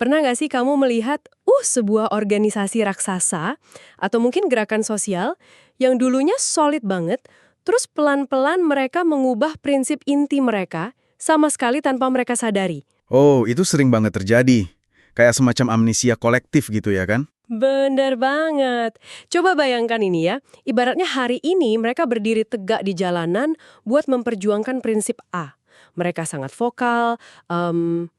Pernah nggak sih kamu melihat, sebuah organisasi raksasa, atau mungkin gerakan sosial, yang dulunya solid banget, terus pelan-pelan mereka mengubah prinsip inti mereka, sama sekali tanpa mereka sadari. Oh, itu sering banget terjadi. Kayak semacam amnesia kolektif gitu ya kan? Bener banget. Coba bayangkan ini ya, ibaratnya hari ini mereka berdiri tegak di jalanan buat memperjuangkan prinsip A. Mereka sangat vokal,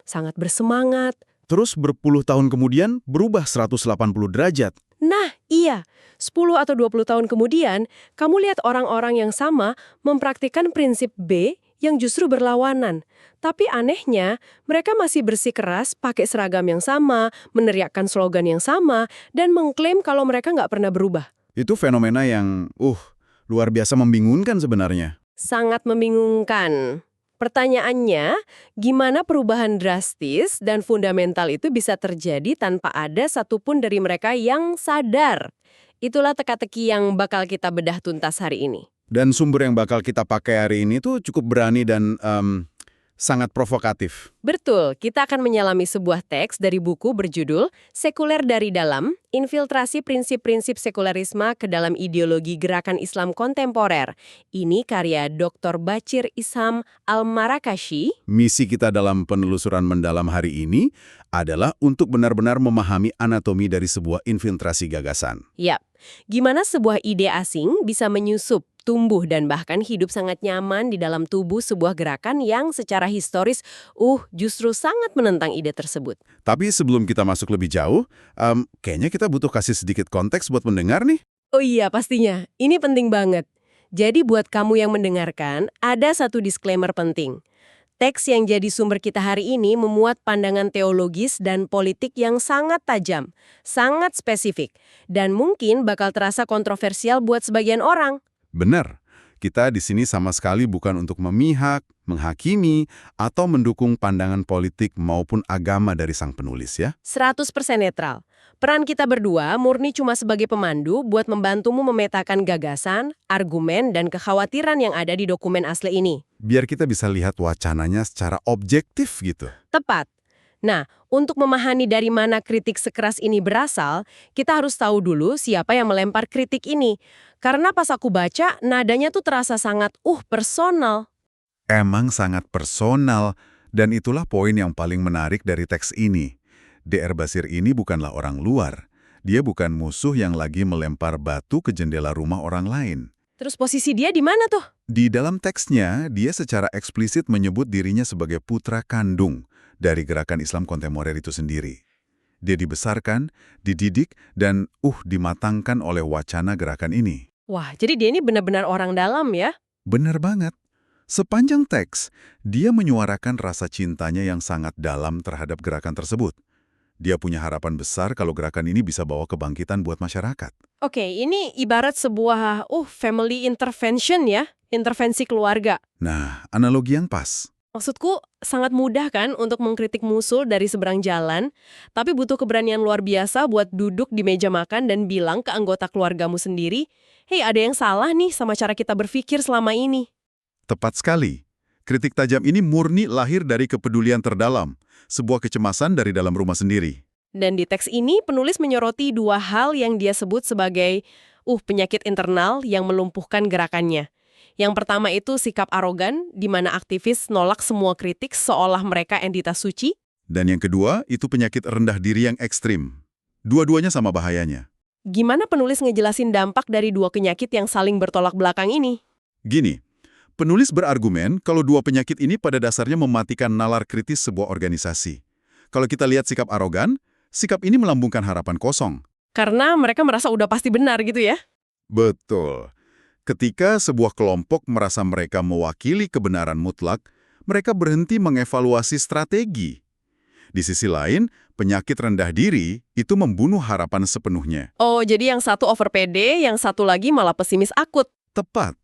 sangat bersemangat. Terus berpuluh tahun kemudian berubah 180 derajat. Nah, iya. 10 atau 20 tahun kemudian, kamu lihat orang-orang yang sama mempraktikkan prinsip B yang justru berlawanan. Tapi anehnya, mereka masih bersikeras pakai seragam yang sama, meneriakkan slogan yang sama, dan mengklaim kalau mereka nggak pernah berubah. Itu fenomena yang, luar biasa membingungkan sebenarnya. Sangat membingungkan. Pertanyaannya, gimana perubahan drastis dan fundamental itu bisa terjadi tanpa ada satupun dari mereka yang sadar? Itulah teka-teki yang bakal kita bedah tuntas hari ini. Dan sumber yang bakal kita pakai hari ini tuh cukup berani dan sangat provokatif. Betul, kita akan menyelami sebuah teks dari buku berjudul Sekuler dari Dalam, Infiltrasi Prinsip-Prinsip Sekulerisme ke dalam Ideologi Gerakan Islam Kontemporer. Ini karya Dr. Bachir Isham Al-Marakashi. Misi kita dalam penelusuran mendalam hari ini adalah untuk benar-benar memahami anatomi dari sebuah infiltrasi gagasan. Yap, gimana sebuah ide asing bisa menyusup, tumbuh, dan bahkan hidup sangat nyaman di dalam tubuh sebuah gerakan yang secara historis, justru sangat menentang ide tersebut. Tapi sebelum kita masuk lebih jauh, kayaknya kita butuh kasih sedikit konteks buat mendengar nih. Oh iya, pastinya. Ini penting banget. Jadi buat kamu yang mendengarkan, ada satu disclaimer penting. Teks yang jadi sumber kita hari ini memuat pandangan teologis dan politik yang sangat tajam, sangat spesifik, dan mungkin bakal terasa kontroversial buat sebagian orang. Benar, kita di sini sama sekali bukan untuk memihak, menghakimi, atau mendukung pandangan politik maupun agama dari sang penulis ya. 100% netral. Peran kita berdua murni cuma sebagai pemandu buat membantumu memetakan gagasan, argumen, dan kekhawatiran yang ada di dokumen asli ini. Biar kita bisa lihat wacananya secara objektif gitu. Tepat. Nah, untuk memahami dari mana kritik sekeras ini berasal, kita harus tahu dulu siapa yang melempar kritik ini. Karena pas aku baca, nadanya tuh terasa sangat, personal. Emang sangat personal, dan itulah poin yang paling menarik dari teks ini. DR Basir ini bukanlah orang luar. Dia bukan musuh yang lagi melempar batu ke jendela rumah orang lain. Terus posisi dia di mana tuh? Di dalam teksnya, dia secara eksplisit menyebut dirinya sebagai putra kandung dari gerakan Islam kontemporer itu sendiri. Dia dibesarkan, dididik, dan dimatangkan oleh wacana gerakan ini. Wah, jadi dia ini benar-benar orang dalam ya? Benar banget. Sepanjang teks, dia menyuarakan rasa cintanya yang sangat dalam terhadap gerakan tersebut. Dia punya harapan besar kalau gerakan ini bisa bawa kebangkitan buat masyarakat. Oke, ini ibarat sebuah family intervention ya, intervensi keluarga. Nah, analogi yang pas. Maksudku, sangat mudah kan untuk mengkritik musuh dari seberang jalan, tapi butuh keberanian luar biasa buat duduk di meja makan dan bilang ke anggota keluargamu sendiri, "Hei, ada yang salah nih sama cara kita berpikir selama ini." Tepat sekali. Kritik tajam ini murni lahir dari kepedulian terdalam, sebuah kecemasan dari dalam rumah sendiri. Dan di teks ini, penulis menyoroti dua hal yang dia sebut sebagai penyakit internal yang melumpuhkan gerakannya. Yang pertama itu sikap arogan, di mana aktivis nolak semua kritik seolah mereka entitas suci. Dan yang kedua, itu penyakit rendah diri yang ekstrim. Dua-duanya sama bahayanya. Gimana penulis ngejelasin dampak dari dua penyakit yang saling bertolak belakang ini? Gini, penulis berargumen kalau dua penyakit ini pada dasarnya mematikan nalar kritis sebuah organisasi. Kalau kita lihat sikap arogan, sikap ini melambungkan harapan kosong. Karena mereka merasa udah pasti benar gitu ya? Betul. Ketika sebuah kelompok merasa mereka mewakili kebenaran mutlak, mereka berhenti mengevaluasi strategi. Di sisi lain, penyakit rendah diri itu membunuh harapan sepenuhnya. Oh, jadi yang satu over PD, yang satu lagi malah pesimis akut. Tepat.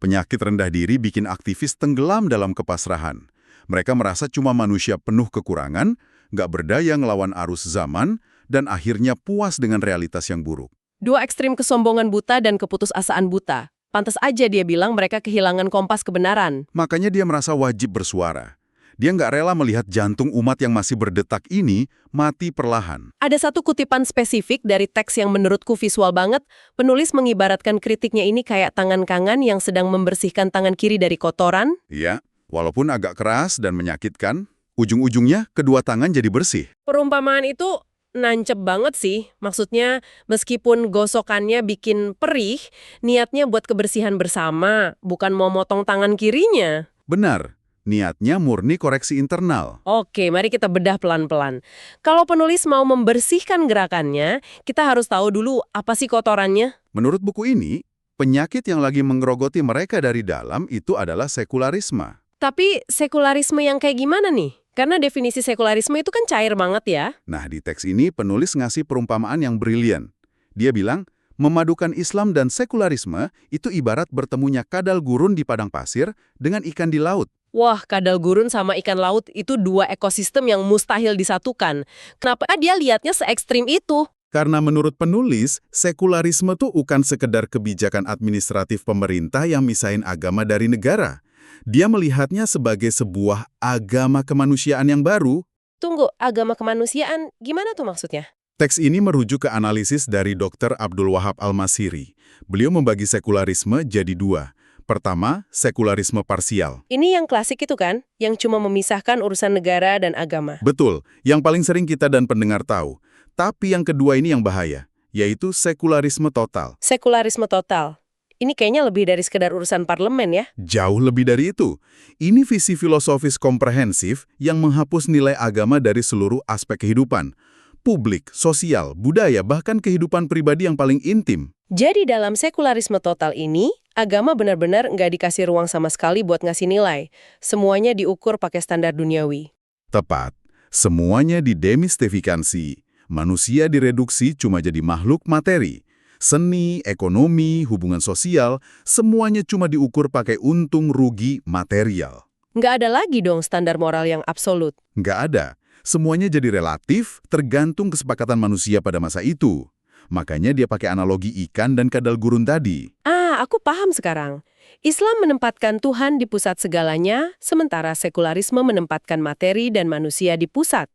Penyakit rendah diri bikin aktivis tenggelam dalam kepasrahan. Mereka merasa cuma manusia penuh kekurangan, nggak berdaya ngelawan arus zaman, dan akhirnya puas dengan realitas yang buruk. Dua ekstrim kesombongan buta dan keputusasaan buta. Pantas aja dia bilang mereka kehilangan kompas kebenaran. Makanya dia merasa wajib bersuara. Dia nggak rela melihat jantung umat yang masih berdetak ini mati perlahan. Ada satu kutipan spesifik dari teks yang menurutku visual banget. Penulis mengibaratkan kritiknya ini kayak tangan kanan yang sedang membersihkan tangan kiri dari kotoran. Iya, walaupun agak keras dan menyakitkan, ujung-ujungnya kedua tangan jadi bersih. Perumpamaan itu nancep banget sih. Maksudnya, meskipun gosokannya bikin perih, niatnya buat kebersihan bersama, bukan mau motong tangan kirinya. Benar, niatnya murni koreksi internal. Oke, mari kita bedah pelan-pelan. Kalau penulis mau membersihkan gerakannya, kita harus tahu dulu apa sih kotorannya. Menurut buku ini, penyakit yang lagi menggerogoti mereka dari dalam itu adalah sekularisme. Tapi sekularisme yang kayak gimana nih? Karena definisi sekularisme itu kan cair banget ya. Nah, di teks ini penulis ngasih perumpamaan yang brilian. Dia bilang, memadukan Islam dan sekularisme itu ibarat bertemunya kadal gurun di padang pasir dengan ikan di laut. Wah, kadal gurun sama ikan laut itu dua ekosistem yang mustahil disatukan. Kenapa dia lihatnya se-ekstrim itu? Karena menurut penulis, sekularisme tuh bukan sekedar kebijakan administratif pemerintah yang misahin agama dari negara. Dia melihatnya sebagai sebuah agama kemanusiaan yang baru. Tunggu, agama kemanusiaan gimana tuh maksudnya? Teks ini merujuk ke analisis dari Dr. Abdul Wahab Al-Masiri. Beliau membagi sekularisme jadi dua. Pertama, sekularisme parsial. Ini yang klasik itu kan, yang cuma memisahkan urusan negara dan agama. Betul, yang paling sering kita dan pendengar tahu. Tapi yang kedua ini yang bahaya, yaitu sekularisme total. Sekularisme total. Ini kayaknya lebih dari sekedar urusan parlemen ya. Jauh lebih dari itu. Ini visi filosofis komprehensif yang menghapus nilai agama dari seluruh aspek kehidupan. Publik, sosial, budaya, bahkan kehidupan pribadi yang paling intim. Jadi dalam sekularisme total ini, agama benar-benar nggak dikasih ruang sama sekali buat ngasih nilai. Semuanya diukur pakai standar duniawi. Tepat. Semuanya didemistifikasi. Manusia direduksi cuma jadi makhluk materi. Seni, ekonomi, hubungan sosial, semuanya cuma diukur pakai untung rugi material. Nggak ada lagi dong standar moral yang absolut. Nggak ada. Semuanya jadi relatif, tergantung kesepakatan manusia pada masa itu. Makanya dia pakai analogi ikan dan kadal gurun tadi. Ah, aku paham sekarang. Islam menempatkan Tuhan di pusat segalanya, sementara sekularisme menempatkan materi dan manusia di pusat.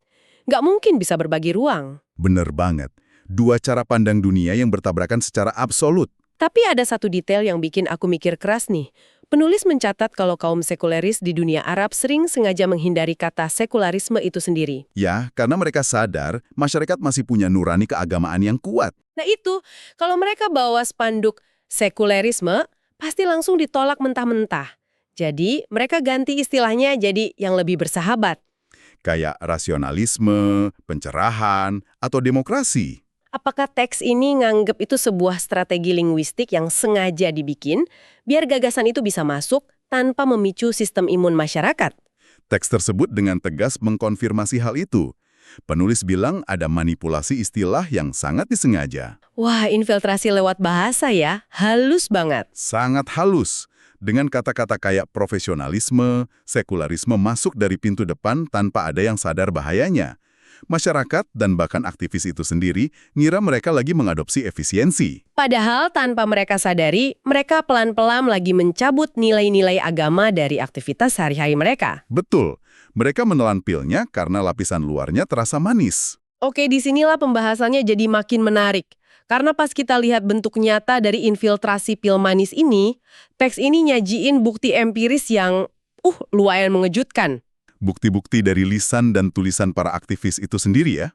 Nggak mungkin bisa berbagi ruang. Bener banget. Dua cara pandang dunia yang bertabrakan secara absolut. Tapi ada satu detail yang bikin aku mikir keras nih. Penulis mencatat kalau kaum sekuleris di dunia Arab sering sengaja menghindari kata sekularisme itu sendiri. Ya, karena mereka sadar masyarakat masih punya nurani keagamaan yang kuat. Nah itu, kalau mereka bawa spanduk sekulerisme, pasti langsung ditolak mentah-mentah. Jadi, mereka ganti istilahnya jadi yang lebih bersahabat. Kayak rasionalisme, pencerahan, atau demokrasi. Apakah teks ini nganggep itu sebuah strategi linguistik yang sengaja dibikin biar gagasan itu bisa masuk tanpa memicu sistem imun masyarakat? Teks tersebut dengan tegas mengkonfirmasi hal itu. Penulis bilang ada manipulasi istilah yang sangat disengaja. Wah, infiltrasi lewat bahasa ya, halus banget. Sangat halus. Dengan kata-kata kayak profesionalisme, sekularisme masuk dari pintu depan tanpa ada yang sadar bahayanya. Masyarakat dan bahkan aktivis itu sendiri ngira mereka lagi mengadopsi efisiensi. Padahal tanpa mereka sadari, mereka pelan-pelan lagi mencabut nilai-nilai agama dari aktivitas sehari-hari mereka. Betul, mereka menelan pilnya karena lapisan luarnya terasa manis. Oke, disinilah pembahasannya jadi makin menarik. Karena pas kita lihat bentuk nyata dari infiltrasi pil manis ini, teks ini nyajiin bukti empiris yang lumayan mengejutkan. Bukti-bukti dari lisan dan tulisan para aktivis itu sendiri ya?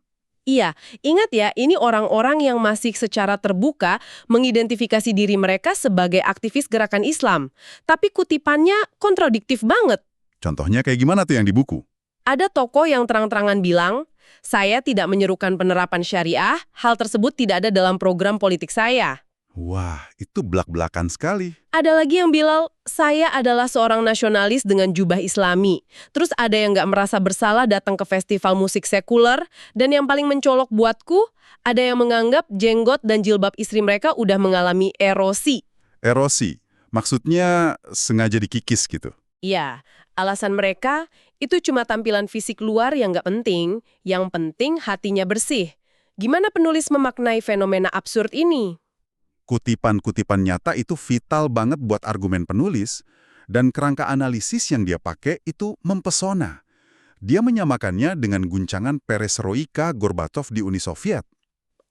Iya, ingat ya, ini orang-orang yang masih secara terbuka mengidentifikasi diri mereka sebagai aktivis gerakan Islam. Tapi kutipannya kontradiktif banget. Contohnya kayak gimana tuh yang di buku? Ada tokoh yang terang-terangan bilang, saya tidak menyerukan penerapan syariah, hal tersebut tidak ada dalam program politik saya. Wah, itu belak-belakan sekali. Ada lagi yang bilang, saya adalah seorang nasionalis dengan jubah islami. Terus ada yang nggak merasa bersalah datang ke festival musik sekuler. Dan yang paling mencolok buatku, ada yang menganggap jenggot dan jilbab istri mereka udah mengalami erosi. Erosi, maksudnya sengaja dikikis gitu. Iya, alasan mereka itu cuma tampilan fisik luar yang nggak penting. Yang penting hatinya bersih. Gimana penulis memaknai fenomena absurd ini? Kutipan-kutipan nyata itu vital banget buat argumen penulis, dan kerangka analisis yang dia pakai itu mempesona. Dia menyamakannya dengan guncangan perestroika Gorbachev di Uni Soviet.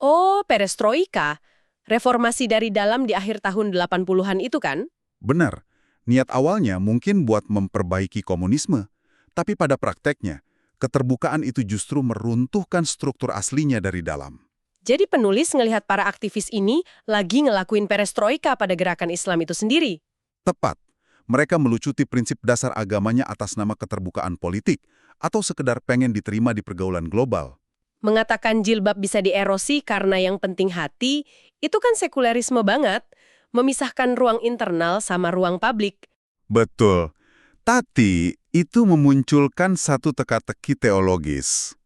Oh, perestroika. Reformasi dari dalam di akhir tahun 80-an itu kan? Benar, niat awalnya mungkin buat memperbaiki komunisme, tapi pada prakteknya, keterbukaan itu justru meruntuhkan struktur aslinya dari dalam. Jadi penulis ngelihat para aktivis ini lagi ngelakuin perestroika pada gerakan Islam itu sendiri. Tepat, mereka melucuti prinsip dasar agamanya atas nama keterbukaan politik, atau sekedar pengen diterima di pergaulan global. Mengatakan jilbab bisa dierosi karena yang penting hati, itu kan sekulerisme banget. Memisahkan ruang internal sama ruang publik. Betul. Tapi itu memunculkan satu teka-teki teologis.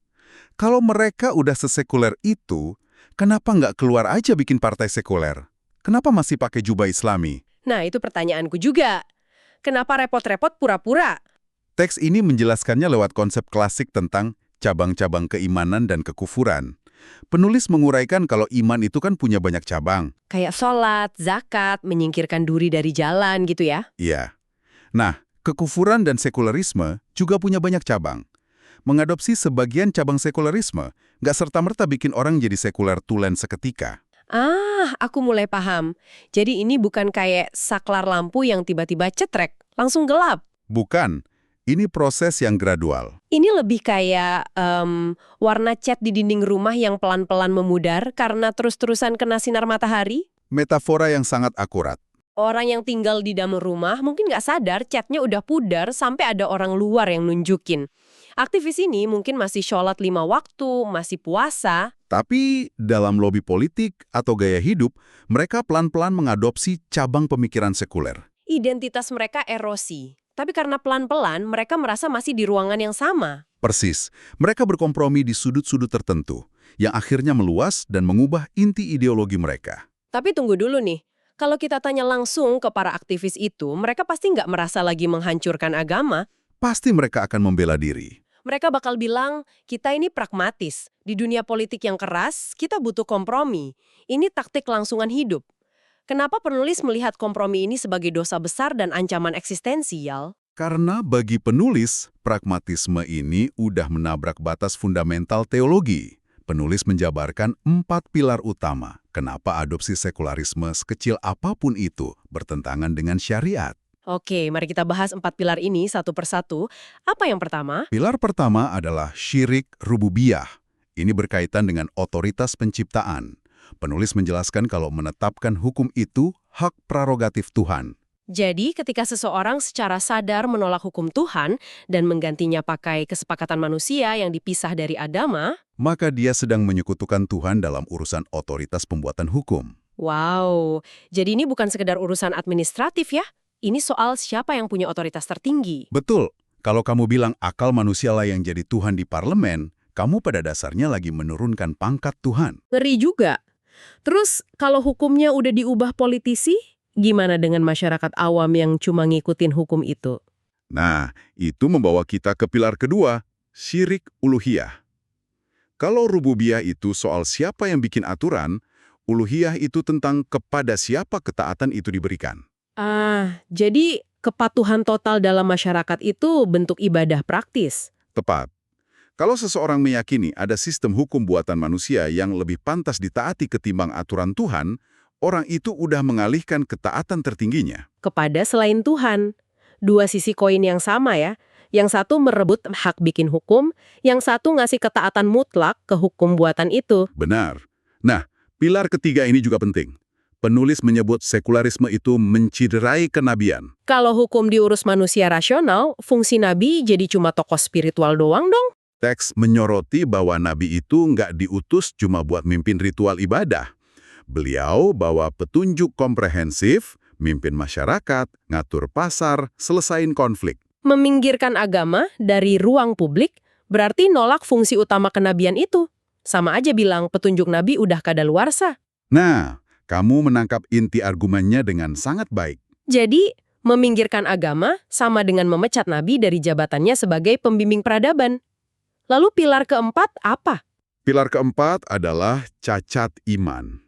Kalau mereka udah sesekuler itu, kenapa nggak keluar aja bikin partai sekuler? Kenapa masih pakai jubah Islami? Nah, itu pertanyaanku juga. Kenapa repot-repot pura-pura? Teks ini menjelaskannya lewat konsep klasik tentang cabang-cabang keimanan dan kekufuran. Penulis menguraikan kalau iman itu kan punya banyak cabang. Kayak sholat, zakat, menyingkirkan duri dari jalan gitu ya? Iya. Nah, kekufuran dan sekulerisme juga punya banyak cabang. Mengadopsi sebagian cabang sekulerisme, nggak serta-merta bikin orang jadi sekuler tulen seketika. Ah, aku mulai paham. Jadi ini bukan kayak saklar lampu yang tiba-tiba cetrek, langsung gelap. Bukan. Ini proses yang gradual. Ini lebih kayak warna cat di dinding rumah yang pelan-pelan memudar karena terus-terusan kena sinar matahari. Metafora yang sangat akurat. Orang yang tinggal di dalam rumah mungkin nggak sadar catnya udah pudar sampai ada orang luar yang nunjukin. Aktivis ini mungkin masih sholat 5 waktu, masih puasa. Tapi dalam lobi politik atau gaya hidup, mereka pelan-pelan mengadopsi cabang pemikiran sekuler. Identitas mereka erosi. Tapi karena pelan-pelan, mereka merasa masih di ruangan yang sama. Persis, mereka berkompromi di sudut-sudut tertentu, yang akhirnya meluas dan mengubah inti ideologi mereka. Tapi tunggu dulu nih, kalau kita tanya langsung ke para aktivis itu, mereka pasti nggak merasa lagi menghancurkan agama. Pasti mereka akan membela diri. Mereka bakal bilang, kita ini pragmatis. Di dunia politik yang keras, kita butuh kompromi. Ini taktik langsungan hidup. Kenapa penulis melihat kompromi ini sebagai dosa besar dan ancaman eksistensial? Karena bagi penulis, pragmatisme ini udah menabrak batas fundamental teologi. Penulis menjabarkan 4 pilar utama kenapa adopsi sekularisme sekecil apapun itu bertentangan dengan syariat. Oke, mari kita bahas 4 pilar ini satu persatu. Apa yang pertama? Pilar pertama adalah syirik rububiyah. Ini berkaitan dengan otoritas penciptaan. Penulis menjelaskan kalau menetapkan hukum itu hak prerogatif Tuhan. Jadi, ketika seseorang secara sadar menolak hukum Tuhan dan menggantinya pakai kesepakatan manusia yang dipisah dari agama, Maka dia sedang menyekutukan Tuhan dalam urusan otoritas pembuatan hukum. wow, jadi ini bukan sekedar urusan administratif ya? Ini soal siapa yang punya otoritas tertinggi. Betul, kalau kamu bilang akal manusialah yang jadi Tuhan di parlemen, kamu pada dasarnya lagi menurunkan pangkat Tuhan. Ngeri juga. Terus, kalau hukumnya udah diubah politisi, gimana dengan masyarakat awam yang cuma ngikutin hukum itu? Nah, itu membawa kita ke pilar kedua, syirik uluhiyah. Kalau rububiyah itu soal siapa yang bikin aturan, uluhiyah itu tentang kepada siapa ketaatan itu diberikan. Ah, jadi kepatuhan total dalam masyarakat itu bentuk ibadah praktis. Tepat. Kalau seseorang meyakini ada sistem hukum buatan manusia yang lebih pantas ditaati ketimbang aturan Tuhan, orang itu udah mengalihkan ketaatan tertingginya. Kepada selain Tuhan. Dua sisi koin yang sama ya. Yang satu merebut hak bikin hukum, yang satu ngasih ketaatan mutlak ke hukum buatan itu. Benar. Nah, pilar ketiga ini juga penting. Penulis menyebut sekularisme itu menciderai kenabian. Kalau hukum diurus manusia rasional, fungsi nabi jadi cuma tokoh spiritual doang dong. Teks menyoroti bahwa nabi itu nggak diutus cuma buat mimpin ritual ibadah. Beliau bawa petunjuk komprehensif, mimpin masyarakat, ngatur pasar, selesain konflik. Meminggirkan agama dari ruang publik berarti nolak fungsi utama kenabian itu. Sama aja bilang petunjuk nabi udah kadaluarsa. Nah, kamu menangkap inti argumennya dengan sangat baik. Jadi, meminggirkan agama sama dengan memecat nabi dari jabatannya sebagai pembimbing peradaban. Lalu pilar keempat apa? Pilar keempat adalah cacat iman.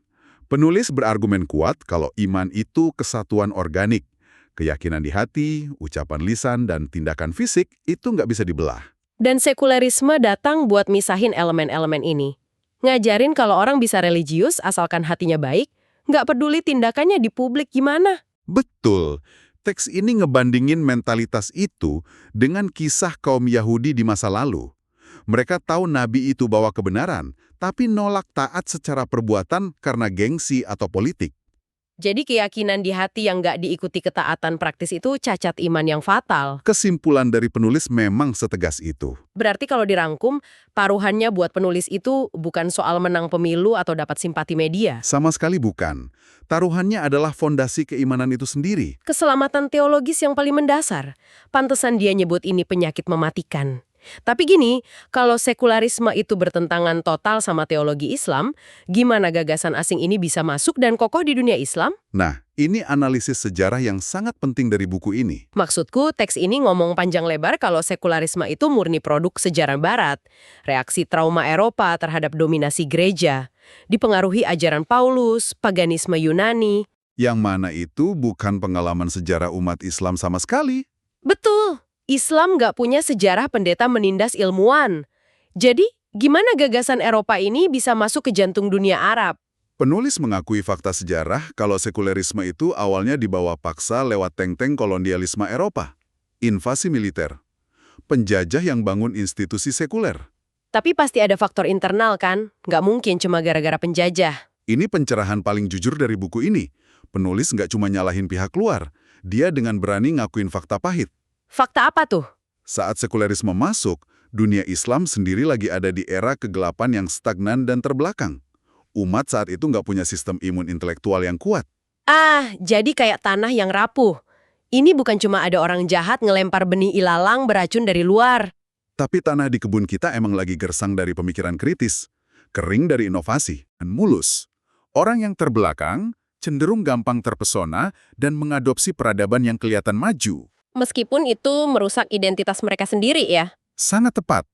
Penulis berargumen kuat kalau iman itu kesatuan organik. Keyakinan di hati, ucapan lisan, dan tindakan fisik itu nggak bisa dibelah. Dan sekulerisme datang buat misahin elemen-elemen ini. Ngajarin kalau orang bisa religius asalkan hatinya baik, nggak peduli tindakannya di publik gimana. Betul. Teks ini ngebandingin mentalitas itu dengan kisah kaum Yahudi di masa lalu. Mereka tahu Nabi itu bawa kebenaran, tapi nolak taat secara perbuatan karena gengsi atau politik. Jadi keyakinan di hati yang nggak diikuti ketaatan praktis itu cacat iman yang fatal. Kesimpulan dari penulis memang setegas itu. Berarti kalau dirangkum, taruhannya buat penulis itu bukan soal menang pemilu atau dapat simpati media. Sama sekali bukan. Taruhannya adalah fondasi keimanan itu sendiri. Keselamatan teologis yang paling mendasar. Pantesan dia nyebut ini penyakit mematikan. Tapi gini, kalau sekularisme itu bertentangan total sama teologi Islam, gimana gagasan asing ini bisa masuk dan kokoh di dunia Islam? Nah, ini analisis sejarah yang sangat penting dari buku ini. Maksudku, teks ini ngomong panjang lebar kalau sekularisme itu murni produk sejarah Barat. Reaksi trauma Eropa terhadap dominasi gereja. Dipengaruhi ajaran Paulus, paganisme Yunani. Yang mana itu bukan pengalaman sejarah umat Islam sama sekali. Betul, Islam nggak punya sejarah pendeta menindas ilmuwan. Jadi, gimana gagasan Eropa ini bisa masuk ke jantung dunia Arab? Penulis mengakui fakta sejarah kalau sekulerisme itu awalnya dibawa paksa lewat tank-tank kolonialisme Eropa. Invasi militer. Penjajah yang bangun institusi sekuler. Tapi pasti ada faktor internal kan? Nggak mungkin cuma gara-gara penjajah. Ini pencerahan paling jujur dari buku ini. Penulis nggak cuma nyalahin pihak luar, dia dengan berani ngakuin fakta pahit. Fakta apa tuh? Saat sekulerisme masuk, dunia Islam sendiri lagi ada di era kegelapan yang stagnan dan terbelakang. Umat saat itu nggak punya sistem imun intelektual yang kuat. Jadi kayak tanah yang rapuh. Ini bukan cuma ada orang jahat ngelempar benih ilalang beracun dari luar. Tapi tanah di kebun kita emang lagi gersang dari pemikiran kritis, kering dari inovasi, dan mulus. Orang yang terbelakang cenderung gampang terpesona dan mengadopsi peradaban yang kelihatan maju. Meskipun itu merusak identitas mereka sendiri ya. Sangat tepat.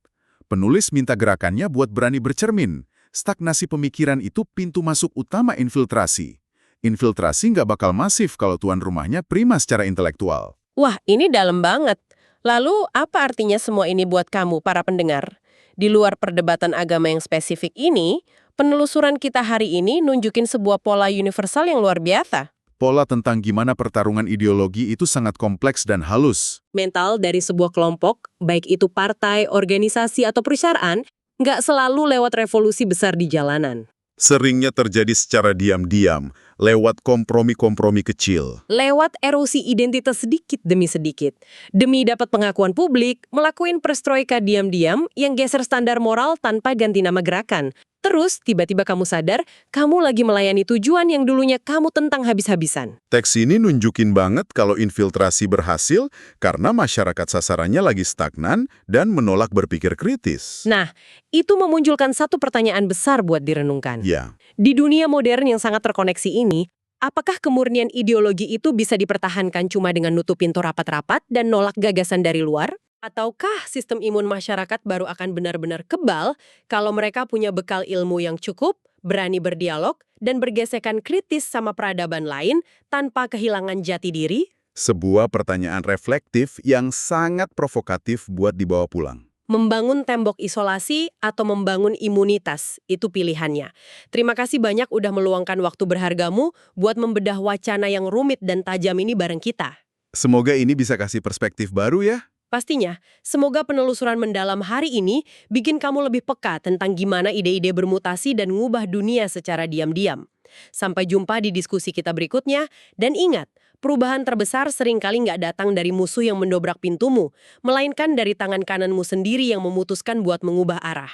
Penulis minta gerakannya buat berani bercermin. Stagnasi pemikiran itu pintu masuk utama infiltrasi. Infiltrasi nggak bakal masif kalau tuan rumahnya prima secara intelektual. Wah, ini dalam banget. Lalu, apa artinya semua ini buat kamu, para pendengar? Di luar perdebatan agama yang spesifik ini, penelusuran kita hari ini nunjukin sebuah pola universal yang luar biasa. Pola tentang gimana pertarungan ideologi itu sangat kompleks dan halus. Mental dari sebuah kelompok, baik itu partai, organisasi, atau perusahaan, nggak selalu lewat revolusi besar di jalanan. Seringnya terjadi secara diam-diam, lewat kompromi-kompromi kecil. Lewat erosi identitas sedikit demi sedikit. Demi dapat pengakuan publik, melakukan perestroika diam-diam yang geser standar moral tanpa ganti nama gerakan. Terus, tiba-tiba kamu sadar, kamu lagi melayani tujuan yang dulunya kamu tentang habis-habisan. Teks ini nunjukin banget kalau infiltrasi berhasil karena masyarakat sasarannya lagi stagnan dan menolak berpikir kritis. Nah, itu memunculkan satu pertanyaan besar buat direnungkan. Ya, Di dunia modern yang sangat terkoneksi ini, apakah kemurnian ideologi itu bisa dipertahankan cuma dengan nutup pintu rapat-rapat dan nolak gagasan dari luar? Ataukah sistem imun masyarakat baru akan benar-benar kebal kalau mereka punya bekal ilmu yang cukup, berani berdialog, dan bergesekan kritis sama peradaban lain tanpa kehilangan jati diri? sebuah pertanyaan reflektif yang sangat provokatif buat dibawa pulang. Membangun tembok isolasi atau membangun imunitas, itu pilihannya. Terima kasih banyak udah meluangkan waktu berhargamu buat membedah wacana yang rumit dan tajam ini bareng kita. Semoga ini bisa kasih perspektif baru ya. Pastinya, semoga penelusuran mendalam hari ini bikin kamu lebih peka tentang gimana ide-ide bermutasi dan ngubah dunia secara diam-diam. Sampai jumpa di diskusi kita berikutnya, dan ingat, perubahan terbesar seringkali nggak datang dari musuh yang mendobrak pintumu, melainkan dari tangan kananmu sendiri yang memutuskan buat mengubah arah.